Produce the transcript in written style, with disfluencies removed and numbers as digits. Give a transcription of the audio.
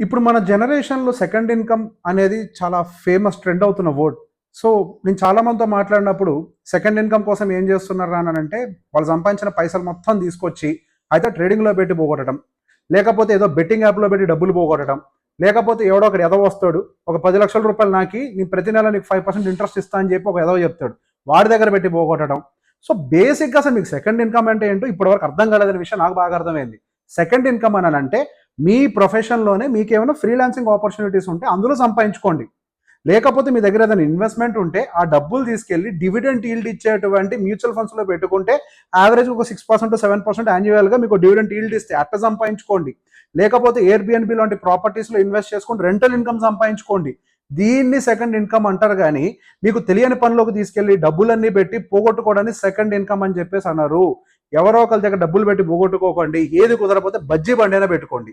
ఇప్పుడు మన జనరేషన్‌లో సెకండ్ ఇన్‌కమ్ అనేది చాలా ఫేమస్ ట్రెండ్ అవుతున్న వర్డ్. సో, నేను చాలా మందితో మాట్లాడినప్పుడు సెకండ్ ఇన్‌కమ్ కోసం ఏం చేస్తున్నార్రా అనంటే, వాళ్ళు సంపాదించిన పైసలు మొత్తం తీసుకొచ్చి అయితే ట్రేడింగ్‌లో పెట్టి పోగొట్టడం. లేకపోతే ఏదో బెట్టింగ్ యాప్‌లో పెట్టి డబ్బులు పోగొట్టడం. లేకపోతే ఎవడో ఒకడు ఎదవ వస్తాడు. ఒక ₹10,00,000 నాకి నేను ప్రతి నెల నీకు 5% ఇంట్రెస్ట్ ఇస్తా అని చెప్పి ఒక ఎదవ చెప్తాడు. వాడి దగ్గర పెట్టి పోగొట్టడం. సో, బేసిక్‌గా అసలు మీకు సెకండ్ ఇన్‌కమ్ అంటే ఏంటో ఇప్పటివరకు అర్థం కాలేదనే విషయం నాకు బాగా అర్థమైంది. సెకండ్ ఇన్‌కమ్ అనంటే మీ ప్రొఫెషన్‌లోనే మీకేమైనా ఫ్రీలాన్సింగ్ ఆపర్చునిటీస్ ఉంటే అందులో సంపాదించుకోండి. లేకపోతే మీ దగ్గర ఏదైనా ఇన్వెస్ట్‌మెంట్ ఉంటే ఆ డబ్బులు తీసుకెళ్ళి డివిడెండ్ ఈల్డ్ ఇచ్చేటువంటి మ్యూచువల్ ఫండ్స్‌లో పెట్టుకుంటే యావరేజ్‌గా ఒక 6% 7% యాన్యువల్‌గా మీకు డివిడెండ్ ఈల్డ్ ఇస్తాయి. అట్లా సంపాదించుకోండి. లేకపోతే ఎయిర్‌బిఎన్‌బి లాంటి ప్రాపర్టీస్‌లో ఇన్వెస్ట్ చేసుకొని రెంటల్ ఇన్‌కమ్ సంపాదించుకోండి. దీన్ని సెకండ్ ఇన్‌కమ్ అంటారు గానీ, మీకు తెలియని పనిలోకి తీసుకెళ్ళి డబ్బులన్నీ పెట్టి పోగొట్టుకోవడాన్ని సెకండ్ ఇన్‌కమ్ అని చెప్పేసి అనరు. ఎవరో ఒకళ్ళ దగ్గర డబ్బులు పెట్టి పోగొట్టుకోకండి. ఏది కుదరకపోతే బజ్జీ బండైనా పెట్టుకోండి.